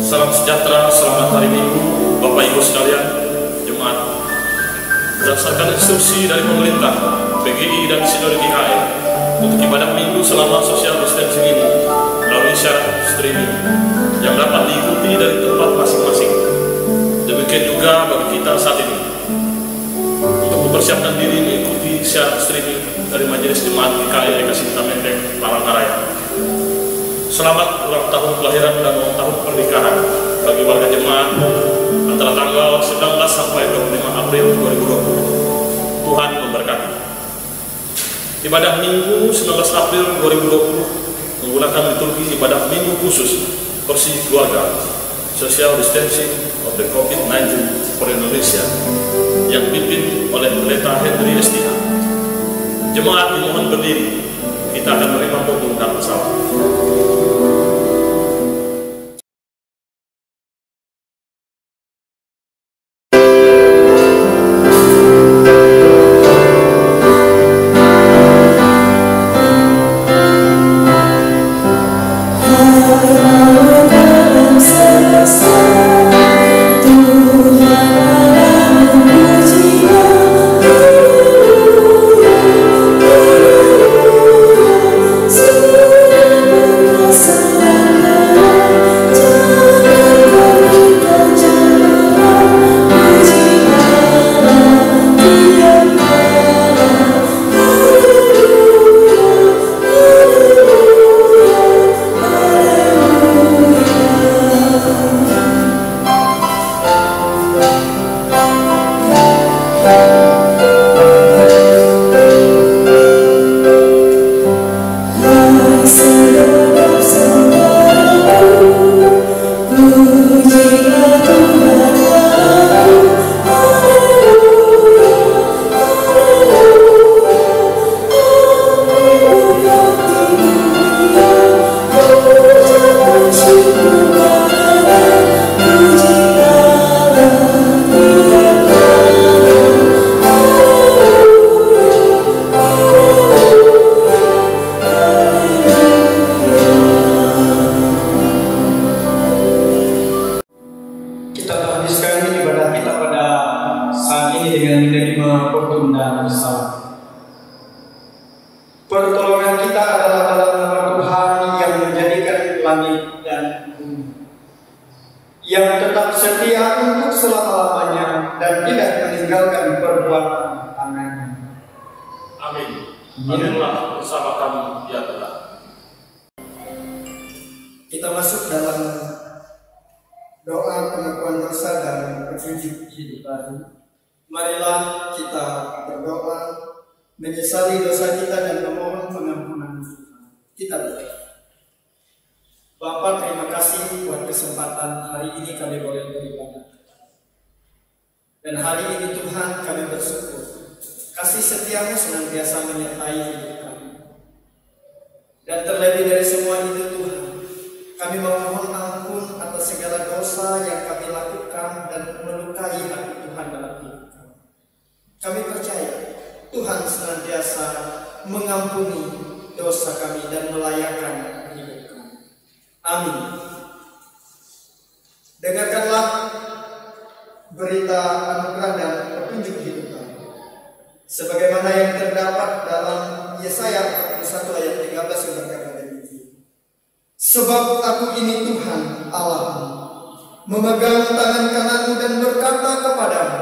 Salam sejahtera, selamat hari Minggu, Bapak Ibu sekalian, jemaat. Berdasarkan instruksi dari pemerintah, PGI dan Sinode GKM untuk ibadah Minggu selama social distancing ini melalui siaran streaming yang dapat diikuti dari tempat masing-masing. Demikian juga bagi kita saat ini untuk mempersiapkan diri mengikuti siaran streaming dari Majelis Jemaat GKI Ekasi Menteng Palangkaraya. Selamat ulang tahun kelahiran dan ulang tahun pernikahan bagi warga jemaat antara tanggal 19 sampai 25 April 2020. Tuhan memberkati. Ibadah Minggu 19 April 2020 menggunakan liturgi ibadah Minggu khusus Bersih Keluarga Social Distancing of the COVID-19 for Indonesia yang dipimpin oleh Pendeta Henry Estina. Jemaat dimohon berdiri, kita akan menerima pokok dan pesawat. Pertolongan kita adalah dalam nama Tuhan yang menjadikan langit dan bumi, yang tetap setia untuk selama-lamanya dan tidak meninggalkan perbuatan tangannya. Amin. Marilah bersama kami ya Tuhan. Kita masuk dalam doa pengakuan dosa dan petunjuk hidup baru. Marilah kita berdoa, menyesali dosa kita dan memohon pengampunan Tuhan. Kita berdoa. Bapa, terima kasih buat kesempatan hari ini kami boleh beribadah. Dan hari ini Tuhan kami bersyukur, kasih setiamu senantiasa menyertai hidup kami. Dan terlebih dari semua itu Tuhan, kami memohon ampun atas segala dosa yang kami lakukan dan melukai hati Tuhan dalam hidup kami. Kami percaya Tuhan senantiasa mengampuni dosa kami dan melayakkan hidup kami. Amin. Dengarkanlah berita anugerah dan petunjuk hidup kami, sebagaimana yang terdapat dalam Yesaya 41 ayat 13 yang berkata demikian. Sebab aku ini Tuhan Allahmu, memegang tangan kananmu dan berkata kepadamu,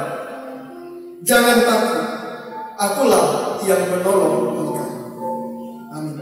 jangan takut, akulah yang menolong engkau. Amin.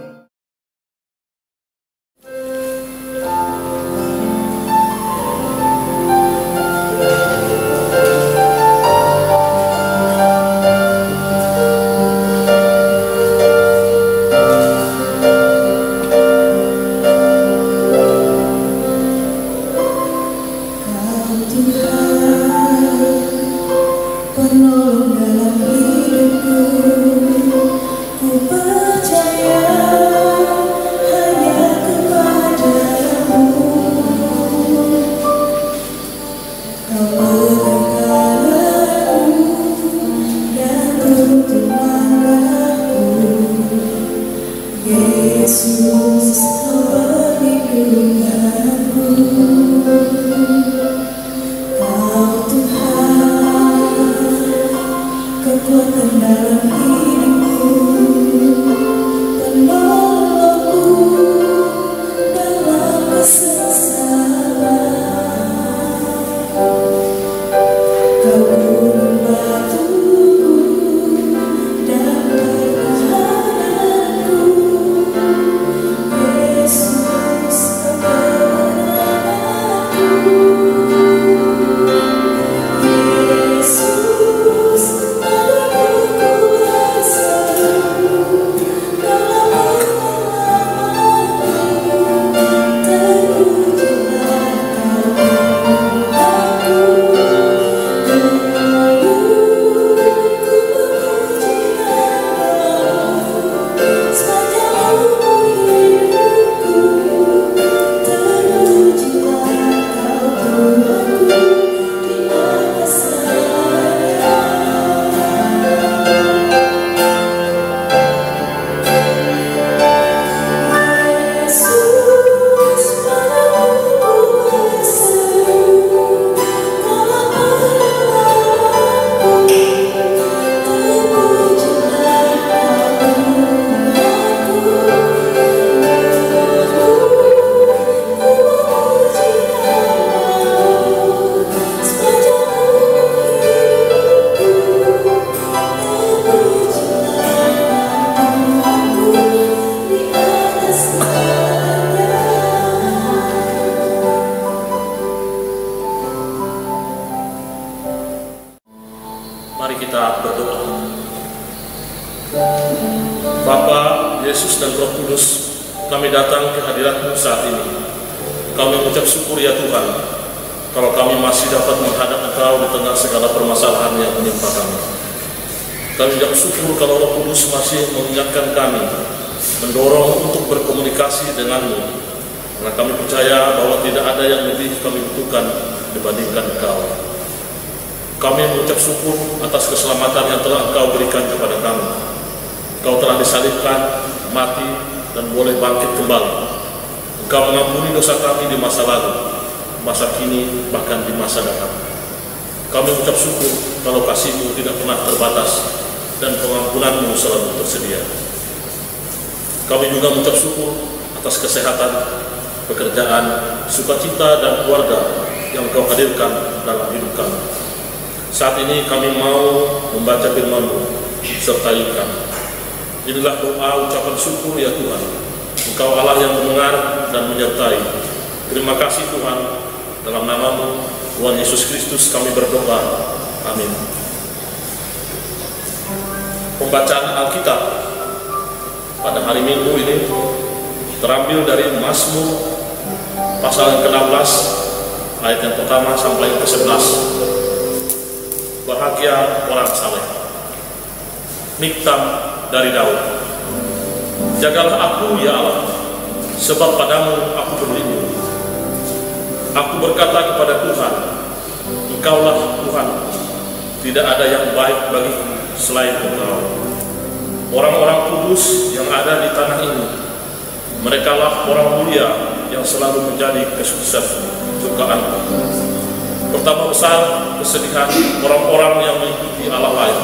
Mari kita berdoa. Bapa, Yesus dan Roh Kudus, kami datang ke hadirat-Mu saat ini. Kami mengucap syukur ya Tuhan, kalau kami masih dapat menghadap Engkau di tengah segala permasalahan yang menimpa kami. Kami mengucap syukur kalau Roh Kudus masih mengingatkan kami, mendorong untuk berkomunikasi dengan-Mu. Karena kami percaya bahwa tidak ada yang lebih kami butuhkan dibandingkan Engkau. Kami mengucap syukur atas keselamatan yang telah Engkau berikan kepada kami. Engkau telah disalibkan, mati, dan boleh bangkit kembali. Engkau mengampuni dosa kami di masa lalu, masa kini, bahkan di masa datang. Kami mengucap syukur kalau kasih-Mu tidak pernah terbatas dan pengampunan-Mu selalu tersedia. Kami juga mengucap syukur atas kesehatan, pekerjaan, sukacita, dan keluarga yang Engkau hadirkan dalam hidup kami. Saat ini kami mau membaca firman-Mu, sertai kami. Inilah doa ucapan syukur ya Tuhan. Engkau Allah yang mendengar dan menyertai. Terima kasih Tuhan. Dalam nama-Mu, Tuhan Yesus Kristus kami berdoa. Amin. Pembacaan Alkitab pada hari Minggu ini terambil dari Mazmur pasal yang ke-16 ayat yang pertama sampai yang ke-11. Bahagia orang saleh. Miktam dari Daud. Jagalah aku ya Allah, sebab padamu aku berlindung. Aku berkata kepada Tuhan, Engkaulah Tuhan, tidak ada yang baik bagiku selain Engkau. orang-orang kudus yang ada di tanah ini. Merekalah orang mulia yang selalu menjadi kesuksesan cobaan. Pertama besar kesedihan orang-orang yang mengikuti Allah lain.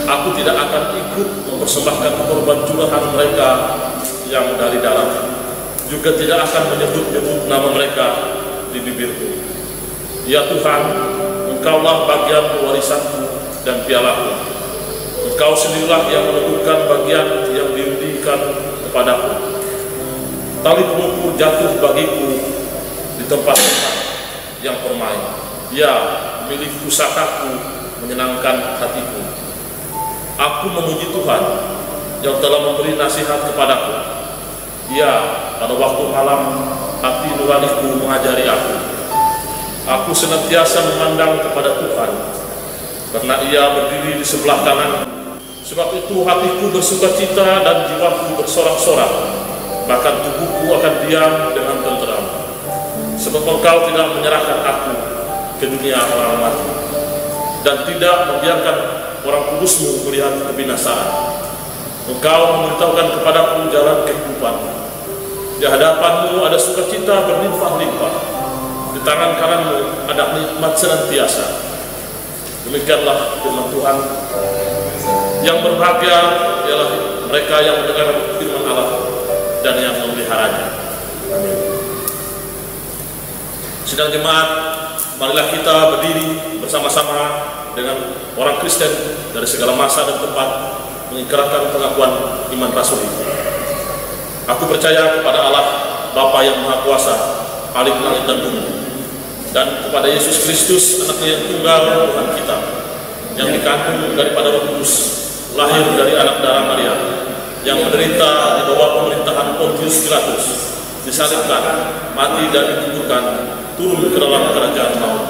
Aku tidak akan ikut mempersembahkan korban curahan mereka yang dari dalam, juga tidak akan menyebut-nyebut nama mereka di bibirku. Ya Tuhan, Engkaulah bagian warisanku dan pialaku. Engkau sendirilah yang menentukan bagian yang diundikan kepadaku. Tali pengukur jatuh bagiku di tempat-tempat yang permai. Ya, milik pusakaku menyenangkan hatiku. Aku memuji Tuhan yang telah memberi nasihat kepadaku. Ya, pada waktu malam hati nuraniku mengajari aku. Aku senantiasa memandang kepada Tuhan, karena Ia berdiri di sebelah kanan. Sebab itu hatiku bersukacita dan jiwaku bersorak-sorak, bahkan tubuhku akan diam dengan tenteram. Sebab Engkau tidak menyerahkan aku ke dunia orang mati, dan tidak membiarkan orang kudus-Mu melihat kebinasaan. Engkau memberitahukan kepadaku jalan kehidupan. Di hadapan-Mu ada sukacita berlimpah-limpah. Di tangan kanan-Mu ada nikmat senantiasa. Demikianlah firman Tuhan. Yang berbahagia ialah mereka yang mendengar firman Allah dan yang memeliharanya. Amin. Sidang jemaat, marilah kita berdiri bersama-sama dengan orang Kristen dari segala masa dan tempat mengikrarkan pengakuan iman rasuli. Aku percaya kepada Allah, Bapa yang Maha Kuasa, Khalik langit dan bumi, dan kepada Yesus Kristus, Anaknya yang tunggal, Tuhan kita, yang dikandung daripada Roh Kudus, lahir dari anak darah Maria, yang menderita di bawah pemerintahan Pontius Pilatus, disalibkan, mati dan dikuburkan, turun ke dalam kerajaan maut.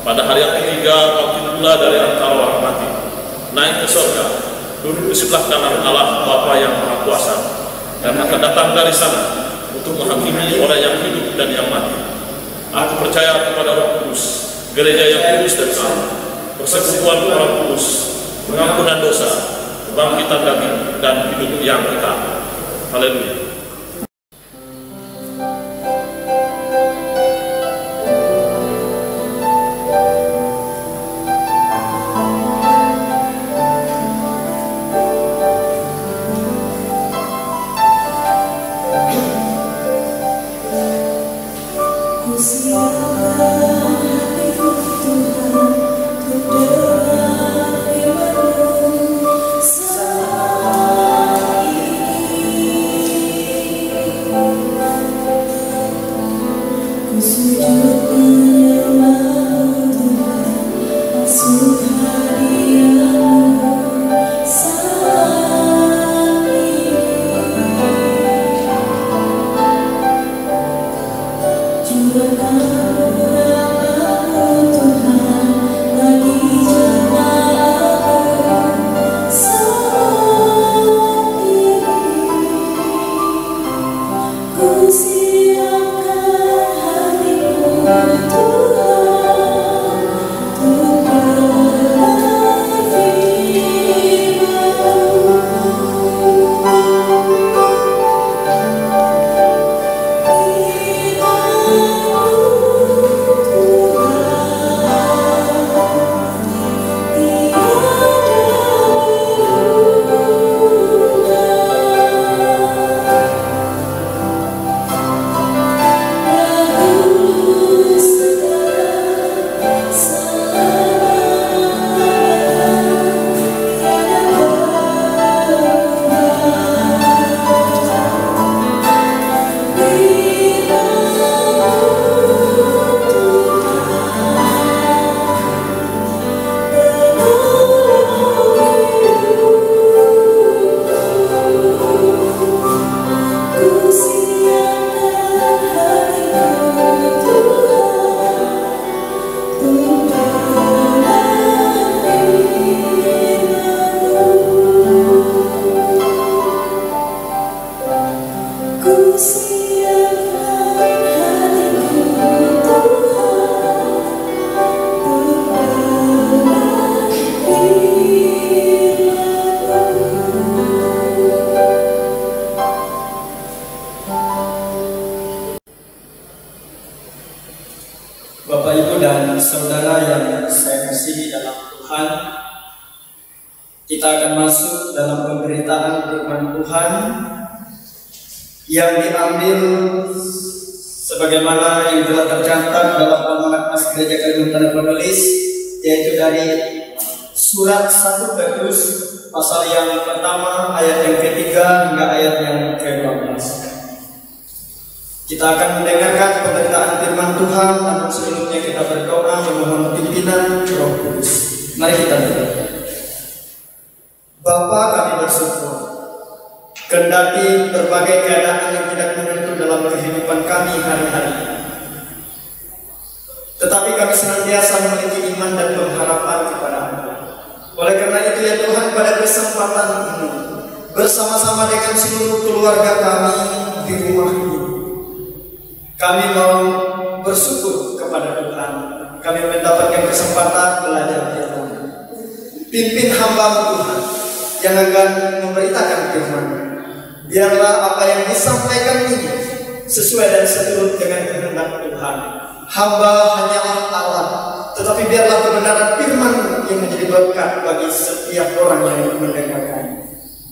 Pada hari yang ketiga, bangkit pula dari antara orang mati, naik ke surga, duduk di sebelah kanan Allah Bapa yang Maha Kuasa, dan akan datang dari sana untuk menghakimi orang yang hidup dan yang mati. Aku percaya kepada Roh Kudus, gereja yang kudus dan sah, persekutuan orang kudus, pengampunan dosa, kebangkitan daging, dan hidup yang kekal. Haleluya. Tuhan, akan masuk dalam pemberitaan firman Tuhan yang diambil sebagaimana yang telah tercatat dalam Almanak Mas Gereja Kalimantan Penulis, yaitu dari surat 1 Petrus pasal yang pertama ayat yang ketiga hingga ayat yang ke-12. Kita akan mendengarkan pemberitaan firman Tuhan, namun sebelumnya kita berdoa memohon pimpinan Roh Kudus. Mari kita berdoa. Bapa, kami bersyukur kendati berbagai keadaan yang tidak menentu dalam kehidupan kami hari-hari, tetapi kami senantiasa memiliki iman dan pengharapan kepada-Mu. Oleh karena itu ya Tuhan, pada kesempatan ini bersama-sama dengan seluruh keluarga kami di rumah ini, kami mau bersyukur kepada Tuhan. Kami mendapatkan kesempatan belajar firman. Pimpin hamba-Mu Tuhan yang akan memberitakan firman. Biarlah apa yang disampaikan ini sesuai dan seturut dengan kehendak Tuhan. Hamba hanyalah alat, tetapi biarlah kebenaran firman yang menjadi berkat bagi setiap orang yang mendengarkan.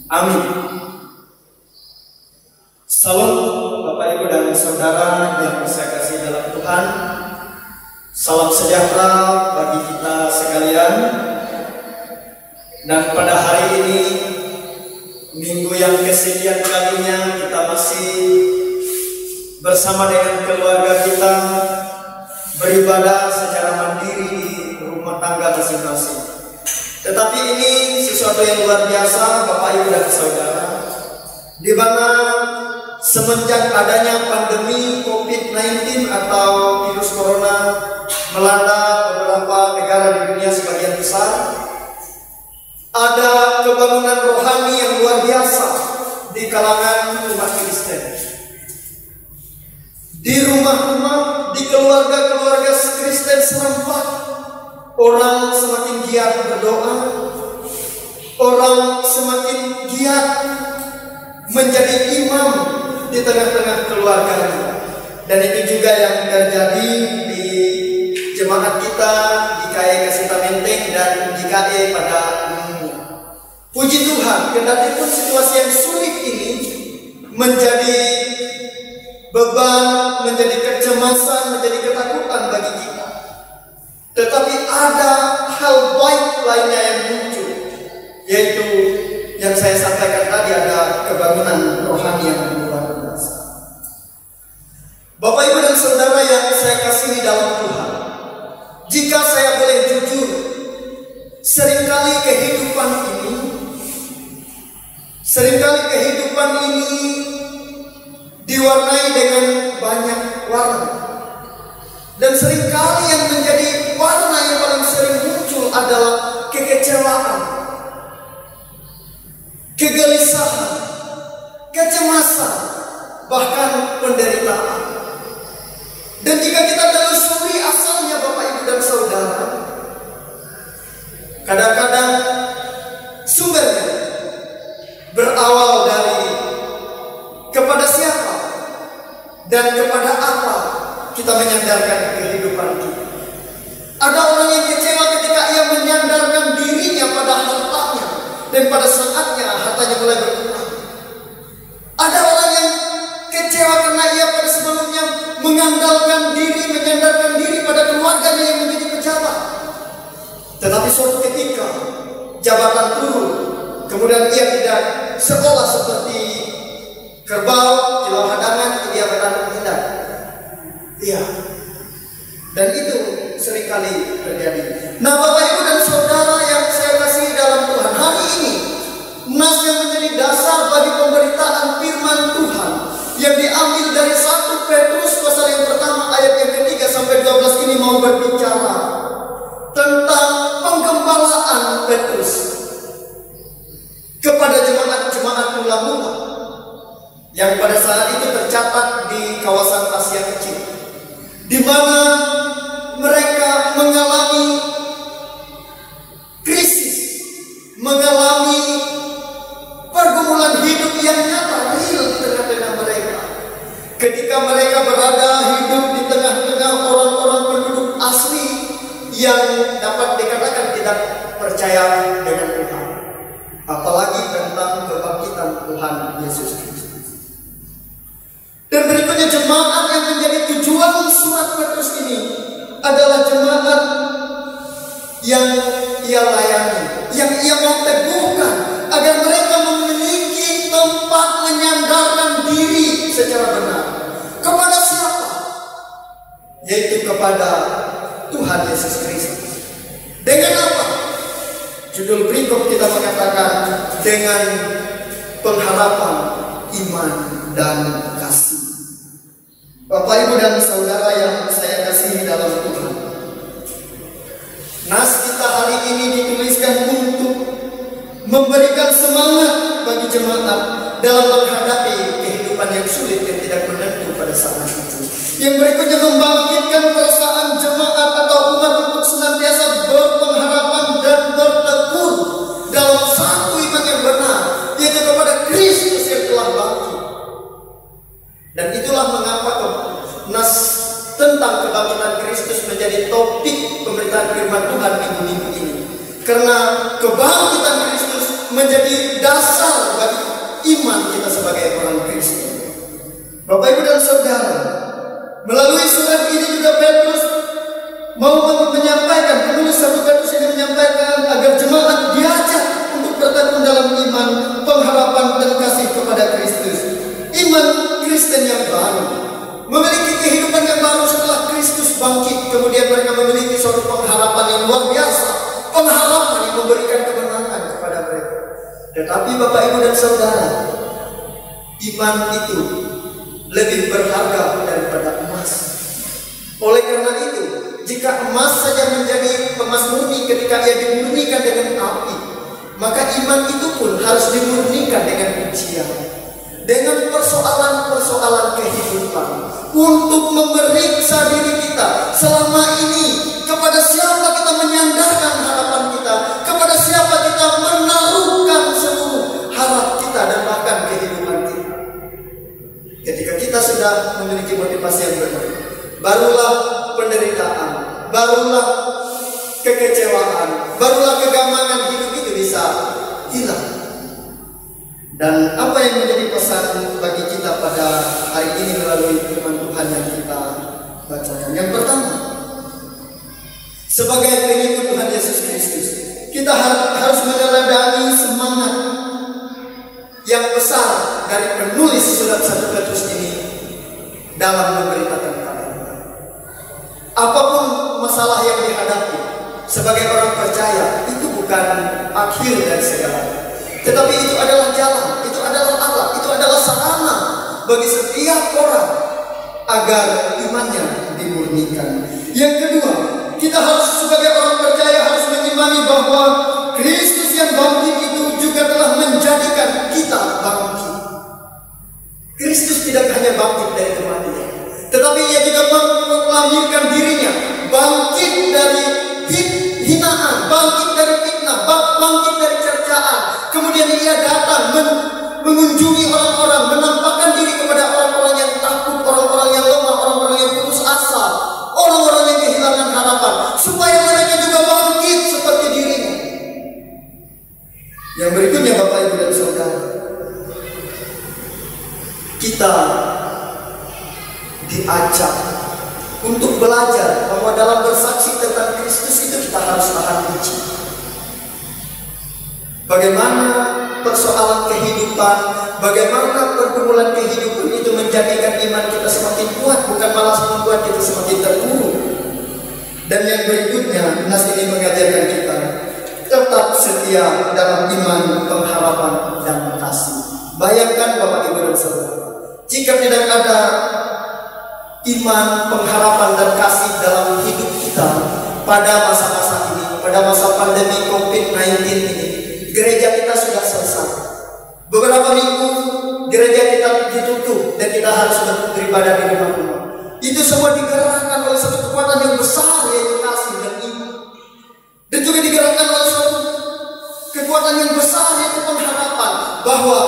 Amin. Salam Bapak Ibu dan Saudara yang saya kasih dalam Tuhan. Salam sejahtera bagi kita sekalian. Dan pada hari ini, minggu yang kesekian kalinya, kita masih bersama dengan keluarga kita beribadah secara mandiri di rumah tangga masing-masing. Tetapi ini sesuatu yang luar biasa Bapak Ibu dan Saudara, di mana semenjak adanya pandemi COVID-19 atau virus corona melanda beberapa negara di dunia sebagian besar, ada kebangunan rohani yang luar biasa di kalangan umat Kristen. Di rumah-rumah, di keluarga-keluarga Kristen serentak, orang semakin giat berdoa, orang semakin giat menjadi imam di tengah-tengah keluarganya. Dan itu juga yang terjadi di jemaat kita di GKI Kasita Menteng dan GKI pada umumnya. Puji Tuhan, kendati pun situasi yang sulit ini menjadi beban, menjadi kecemasan, menjadi ketakutan bagi kita, tetapi ada hal baik lainnya yang muncul, yaitu yang saya sampaikan tadi, ada kebangunan rohani yang luar biasa. Bapak Ibu dan Saudara yang saya kasihi dalam Tuhan, jika saya boleh jujur, seringkali kehidupan ini diwarnai dengan banyak warna. Dan seringkali yang menjadi warna yang paling sering muncul adalah kekecewaan, kegelisahan, kecemasan, bahkan penderitaan. Dan jika kita telusuri asalnya Bapak Ibu dan Saudara, kadang-kadang sumbernya berawal dari kepada siapa dan kepada apa kita menyandarkan kehidupan kita. Ada orang yang kecewa ketika ia menyandarkan dirinya pada hartanya, dan pada saatnya hartanya mulai berkurang. Ada orang yang kecewa karena ia pada sebelumnya menyandarkan diri pada keluarganya yang menjadi pejabat. Tetapi suatu ketika jabatan turun, kemudian ia tidak seolah seperti kerbau kilau hadangan, dia berada menghindar. Iya. Dan itu seringkali terjadi. Nah, Bapak Ibu dan Saudara yang saya kasihi dalam Tuhan, hari ini nas yang menjadi dasar bagi pemberitaan firman Tuhan yang diambil dari 1 Petrus pasal yang pertama ayat yang ke-3 sampai 12 ini mau berbicara tentang penggembalaan Petrus kepada jemaat-jemaat mula-mula yang pada saat itu tercatat di kawasan Asia Kecil, di mana mereka mengalami krisis, mengalami pergumulan hidup yang nyata, real di tengah-tengah mereka. Ketika mereka berada hidup di tengah-tengah orang-orang penduduk asli yang dapat dikatakan tidak percaya dengan Tuhan. tentang kebangkitan Tuhan Yesus Kristus. Dan berikutnya jemaat yang menjadi tujuan surat Petrus ini adalah jemaat yang ia layani, yang ia mau teguhkan agar mereka memiliki tempat menyandarkan diri secara benar. Kepada siapa? Yaitu kepada Tuhan Yesus Kristus. Dengan apa? Judul berikut kita mengatakan dengan pengharapan, iman, dan kasih. Bapak, Ibu, dan Saudara yang saya kasihi dalam Tuhan, nas kita hari ini dituliskan untuk memberikan semangat bagi jemaat dalam menghadapi kehidupan yang sulit yang tidak menentu pada saat itu. Yang berikutnya membangkitkan perasaan jemaat atau umat untuk senantiasa berpengharapan dan bertekun dalam satu iman yang benar, yaitu kepada Kristus yang telah bangkit. Dan itulah mengapa nas tentang kebangkitan Kristus menjadi topik pemberitaan firman Tuhan minggu-minggu ini. Karena kebangkitan Kristus menjadi dasar bagi iman kita sebagai orang Kristen. Bapak, Ibu, dan Saudara, melalui surat ini juga Petrus mau menyampaikan, penulis satu Petrus ini menyampaikan agar jemaat diajak untuk bertekun dalam iman, pengharapan, dan kasih kepada Kristus. Iman Kristen yang baru, memiliki kehidupan yang baru setelah Kristus bangkit. Kemudian mereka memiliki suatu pengharapan yang luar biasa, pengharapan yang memberikan kemenangan kepada mereka. Tetapi Bapak, Ibu, dan Saudara, iman itu lebih berharga daripada emas. Oleh karena itu, jika emas saja menjadi emas murni ketika ia dimurnikan dengan api, maka iman itu pun harus dimurnikan dengan ujian, dengan persoalan-persoalan kehidupan, untuk memeriksa diri kita selama ini kepada siapa kita menyandarkan harapan kita, kepada siapa kita menaruhkan seluruh harap kita dan bahkan kehidupan kita. Ketika kita sudah memiliki motivasi yang benar, barulah penderitaan, barulah kekecewaan, barulah kegamangan hidup itu bisa hilang. Dan apa yang menjadi pesan bagi kita pada hari ini melalui firman Tuhan yang kita bacakan? Yang pertama, sebagai pengikut Tuhan Yesus Kristus, kita harus meneladani semangat yang besar dari penulis surat 1 Petrus ini dalam memberitakan kabar. Apapun masalah yang dihadapi sebagai orang percaya, itu bukan akhir dari segalanya, tetapi itu adalah jalan, itu adalah alat, itu adalah sarana bagi setiap orang agar imannya dimurnikan. Yang kedua, kita harus sebagai orang percaya harus mengimani bahwa Kristus yang bangkit itu juga telah menjadikan kita bangkit. Kristus tidak hanya bangkit dari kematian, tetapi ia juga melahirkan dirinya bangkit dari hinaan, bangkit dari fitnah, bangkit dari cercaan. Kemudian ia datang mengunjungi orang-orang, menampakkan diri kepada orang-orang yang takut, orang-orang yang lemah, orang-orang yang putus asa, orang-orang yang kehilangan harapan, supaya mereka juga bangkit seperti dirinya. Yang berikutnya, Bapak, Ibu, dan Saudara, kita diajak untuk belajar bahwa dalam bersaksi tentang Kristus itu kita harus tahan uji. Bagaimana persoalan kehidupan, bagaimana pergumulan kehidupan itu menjadikan iman kita semakin kuat, bukan malah membuat kita semakin terpuruk. Dan yang berikutnya, nas ini mengajarkan kita tetap setia dalam iman, pengharapan, dan kasih. Bayangkan Bapak, Ibu, dan Saudara, jika tidak ada iman, pengharapan, dan kasih dalam hidup kita pada masa-masa ini, pada masa pandemi COVID-19 ini, gereja kita sudah selesai. Beberapa minggu gereja kita ditutup dan kita harus beribadah di rumah-rumah. Itu semua digerakkan oleh satu kekuatan yang besar, yaitu kasih dan iman. Dan juga digerakkan oleh satu kekuatan yang besar, yaitu pengharapan bahwa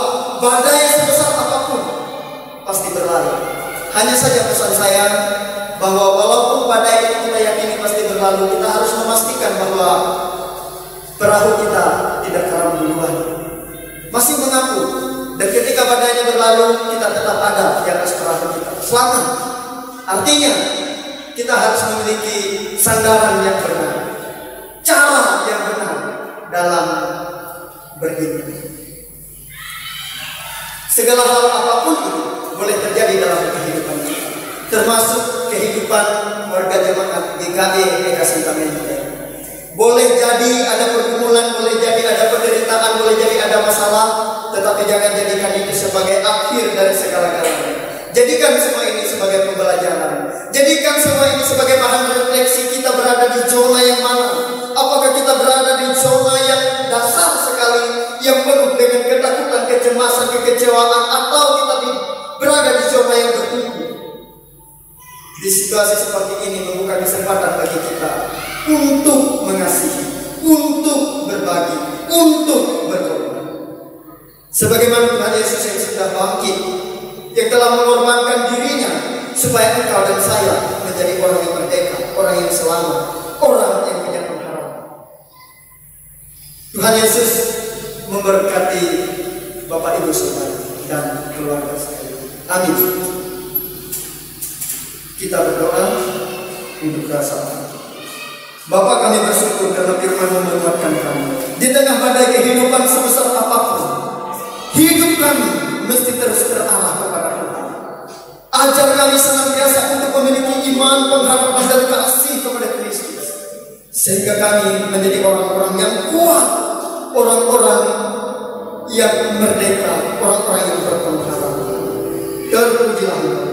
badai sebesar apapun pasti berlalu. Hanya saja pesan saya bahwa walaupun badai itu kita yakini pasti berlalu, kita harus memastikan bahwa perahu kita tidak karam duluan. masih mengaku, dan ketika badainya berlalu kita tetap ada di atas perahu kita, selamat. Artinya kita harus memiliki sandaran yang benar, cara yang benar dalam berhidup. Segala hal apapun itu boleh terjadi dalam kehidupan kita, termasuk kehidupan warga jemaat GKI Eka Sintamente. Boleh jadi ada pergumulan, boleh jadi ada penderitaan, boleh jadi ada masalah, tetapi jangan jadikan itu sebagai akhir dari segala-galanya. Jadikan semua ini sebagai pembelajaran. Jadikan semua ini sebagai bahan refleksi. Kita berada di zona yang mana? Apakah kita berada di zona yang dasar sekali, yang penuh dengan ketakutan, kecemasan, kekecewaan, atau kita berada di zona yang bertumbuh? Di situasi seperti ini membuka kesempatan bagi kita untuk mengasihi, untuk berbagi, untuk berkorban. Sebagaimana Tuhan Yesus yang sudah bangkit, yang telah mengorbankan dirinya supaya engkau dan saya menjadi orang yang merdeka, orang yang selamat, orang yang punya pengharapan. Tuhan Yesus memberkati Bapak Ibu Saudara dan keluarga sekalian. Amin. Kita berdoa untuk rasa. Bapa, kami bersyukur karena firman-Mu menguatkan kami. Di tengah badai kehidupan sebesar apapun, hidup kami mesti terus terarah kepada Tuhan. Ajar kami senantiasa untuk memiliki iman, pengharapan dan kasih kepada Kristus, sehingga kami menjadi orang-orang yang kuat, orang-orang yang merdeka, orang-orang yang berpengharapan. Terpujilah Engkau.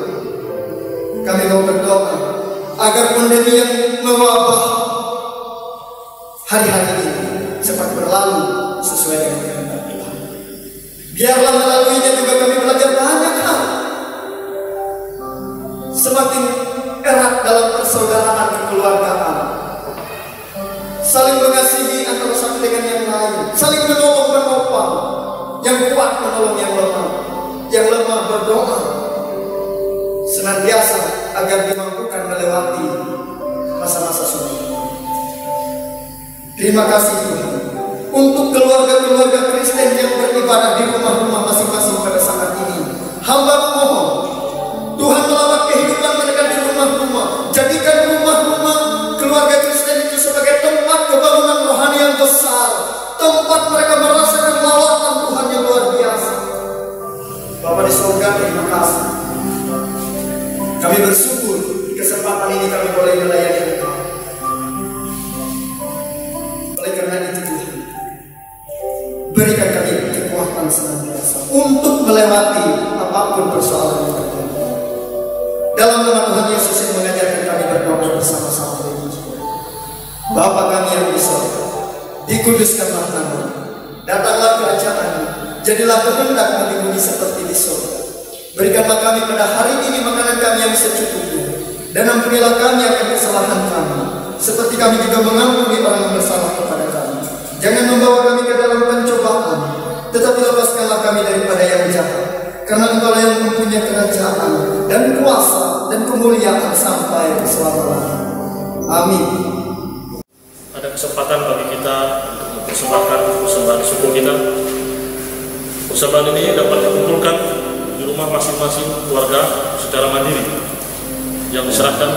Kami mau berdoa agar pandemi yang mewabah hari-hari ini cepat berlalu sesuai dengan kehendak Tuhan. Biarlah melaluinya juga kami belajar banyak hal, semakin erat dalam persaudaraan kekeluargaan, saling mengasihi antara satu dengan yang lain, saling menolong menopang, yang kuat menolong yang lemah berdoa senantiasa agar dimampukan melewati masa-masa sulit. Terima kasih Tuhan untuk keluarga-keluarga Kristen yang beribadah di rumah-rumah masing-masing pada saat ini. Hamba memohon Tuhan melawat kehidupan mereka di rumah-rumah. Jadikan rumah-rumah keluarga Kristen itu sebagai tempat kebangunan rohani yang besar, tempat mereka merasakan lawatan Tuhan yang luar biasa. Bapa di surga, terima kasih. Kami bersyukur di kesempatan ini kami boleh melayani Engkau. Oleh karena itu Tuhan, berikan kami kekuatan senantiasa untuk melewati apapun persoalan yang terjadi. Dalam nama Tuhan Yesus yang mengajarkan kami berdoa bersama-sama dengan Tuhan. Bapa kami yang di surga, dikuduskanlah nama-Mu, datanglah kerajaan-Mu, jadilah kehendak-Mu di bumi seperti di surga. Berikanlah kami pada hari ini makanan kami yang secukupnya, dan ampunilah kami akan kesalahan kami, seperti kami juga mengampuni orang yang bersalah kepada kami. Jangan membawa kami ke dalam pencobaan, tetapi lepaskanlah kami daripada yang jahat, karena Engkau yang mempunyai kerajaan dan kuasa dan kemuliaan sampai selama-lamanya. Amin. Ada kesempatan bagi kita untuk mempersembahkan persembahan syukur kita. Persembahan ini dapat dikumpulkan di rumah masing-masing keluarga secara mandiri yang diserahkan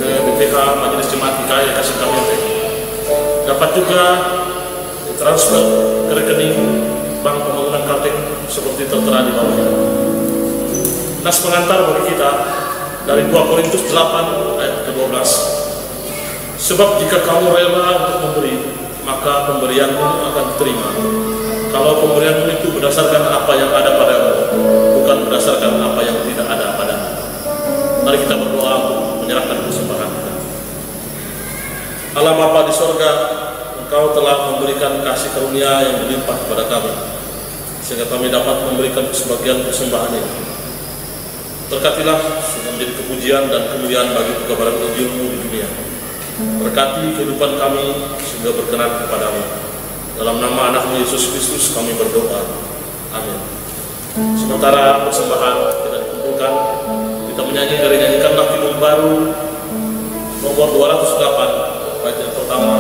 ke BPH Majelis Jemaat GKI Eka Sintamente. Dapat juga ditransfer ke rekening Bank Pembangunan Kalteng seperti tertera di bawah. Nas pengantar bagi kita dari 2 Korintus 8 ayat ke-12. Sebab jika kamu rela untuk memberi, maka pemberianmu akan diterima. Kalau pemberianmu itu berdasarkan apa yang ada padamu, bukan berdasarkan apa yang tidak ada padamu. Mari kita berdoa untuk menyerahkan persembahan kita. Allah Bapa di sorga, Engkau telah memberikan kasih karunia yang berlimpah kepada kami, sehingga kami dapat memberikan sebagian persembahan ini. Berkatilah sehingga menjadi kepujian dan kemuliaan bagi kebenaran Injil-Mu di dunia. Berkati kehidupan kami sehingga berkenan kepadamu. Dalam nama anak-Mu Yesus Kristus kami berdoa. Amin. Sementara persembahan kita dikumpulkan, kita nyanyikanlah Kidung Baru nomor 208 bait yang pertama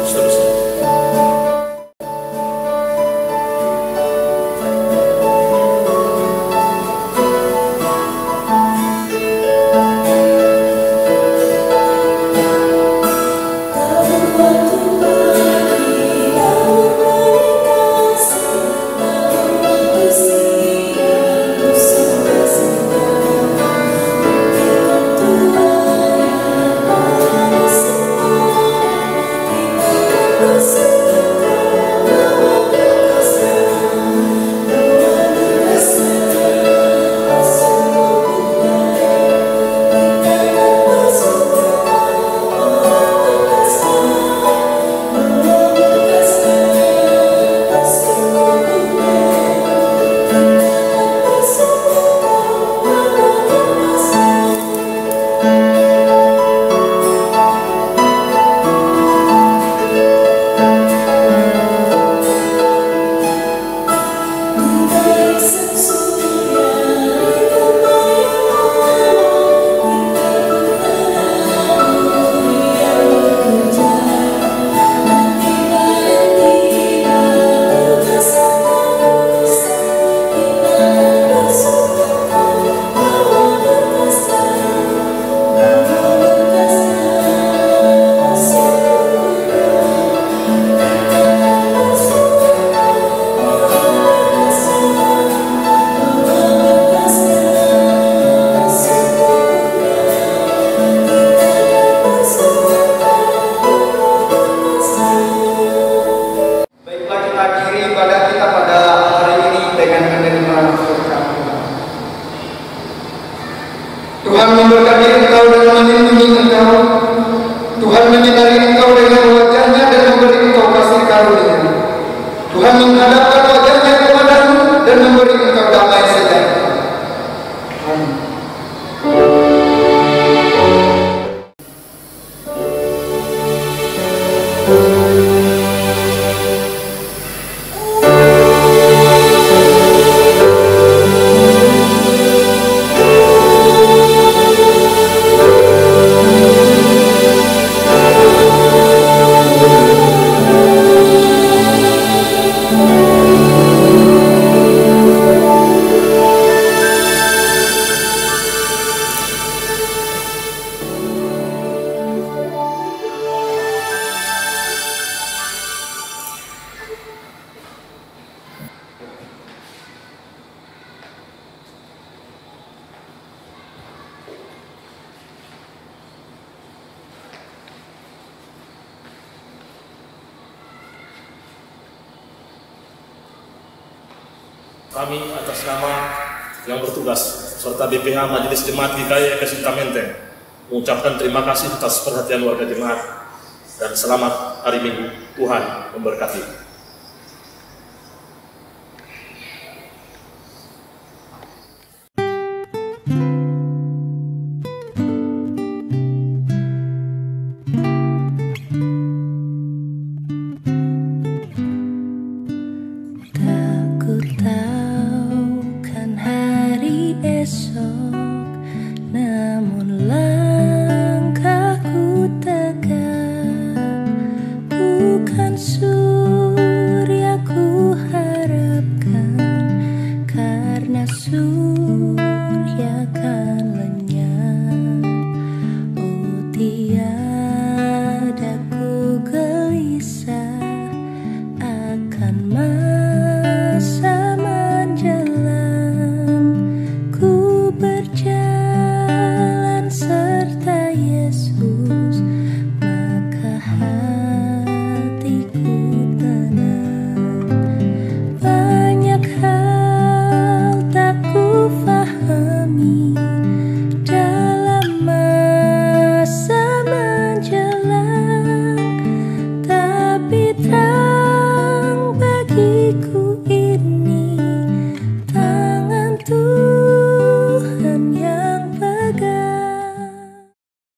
seterusnya. Kami atas nama yang bertugas serta BPH Majelis Jemaat GKI Ekasita Menteng mengucapkan terima kasih atas perhatian warga jemaat dan selamat hari Minggu. Tuhan memberkati. Tiada ku gelisah akan